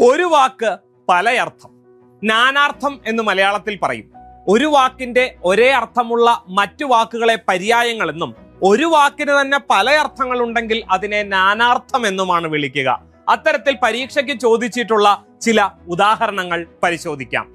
ഒരു വാക്ക് പലയർത്ഥം, നാനാർത്ഥം എന്ന് മലയാളത്തിൽ പറയും. ഒരു വാക്കിന്റെ ഒരേ അർത്ഥമുള്ള മറ്റു വാക്കുകളെ പര്യായങ്ങളെന്നും ഒരു വാക്കിന് തന്നെ പല അർത്ഥങ്ങളുണ്ടെങ്കിൽ അതിനെ നാനാർത്ഥം എന്നുമാണ് വിളിക്കുക. അത്തരത്തിൽ പരീക്ഷയ്ക്ക് ചോദിച്ചിട്ടുള്ള ചില ഉദാഹരണങ്ങൾ പരിശോധിക്കാം.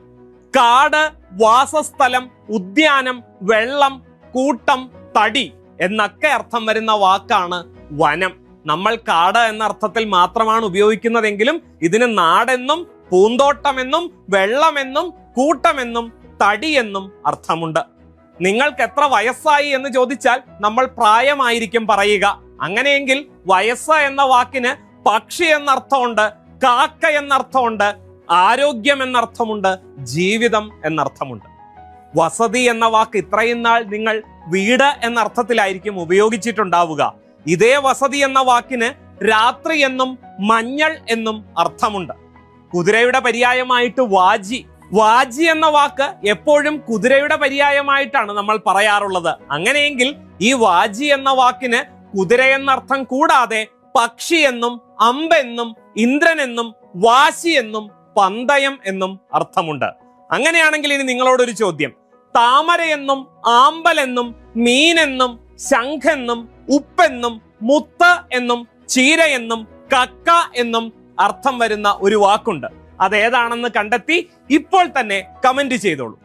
കാട്, വാസസ്ഥലം, ഉദ്യാനം, വെള്ളം, കൂട്ടം, തടി എന്നൊക്കെ അർത്ഥം വരുന്ന വാക്കാണ് വനം. നമ്മൾ കാട് എന്ന അർത്ഥത്തിൽ മാത്രമാണ് ഉപയോഗിക്കുന്നതെങ്കിലും ഇതിന് നാടെന്നും പൂന്തോട്ടമെന്നും വെള്ളമെന്നും കൂട്ടമെന്നും തടിയെന്നും അർത്ഥമുണ്ട്. നിങ്ങൾക്ക് എത്ര വയസ്സായി എന്ന് ചോദിച്ചാൽ നമ്മൾ പ്രായമായിരിക്കും പറയുക. അങ്ങനെയെങ്കിൽ വയസ്സ് എന്ന വാക്കിന് പക്ഷി എന്നർത്ഥമുണ്ട്, കാക്ക എന്നർത്ഥമുണ്ട്, ആരോഗ്യം എന്നർത്ഥമുണ്ട്, ജീവിതം എന്നർത്ഥമുണ്ട്. വസതി എന്ന വാക്ക് ഇത്രയും നാൾ നിങ്ങൾ വീട് എന്ന അർത്ഥത്തിലായിരിക്കും ഉപയോഗിച്ചിട്ടുണ്ടാവുക. ഇതേ വസതി എന്ന വാക്കിന് രാത്രി എന്നും മഞ്ഞൾ എന്നും അർത്ഥമുണ്ട്. കുതിരയുടെ പര്യായമായിട്ട് വാജി. വാജി എന്ന വാക്ക് എപ്പോഴും കുതിരയുടെ പര്യായമായിട്ടാണ് നമ്മൾ പറയാറുള്ളത്. അങ്ങനെയെങ്കിൽ ഈ വാജി എന്ന വാക്കിന് കുതിര എന്നർത്ഥം കൂടാതെ പക്ഷി എന്നും അമ്പെന്നും ഇന്ദ്രനെന്നും വാശി എന്നും പന്തയം എന്നും അർത്ഥമുണ്ട്. അങ്ങനെയാണെങ്കിൽ ഇനി നിങ്ങളോടൊരു ചോദ്യം. താമരയെന്നും ആമ്പലെന്നും മീനെന്നും ശംഖെന്നും ഉപ്പെന്നും മുത്ത് എന്നും ചീരയെന്നും കക്ക എന്നും അർത്ഥം വരുന്ന ഒരു വാക്കുണ്ട്. അതേതാണെന്ന് കണ്ടെത്തി ഇപ്പോൾ തന്നെ കമന്റ് ചെയ്തോളൂ.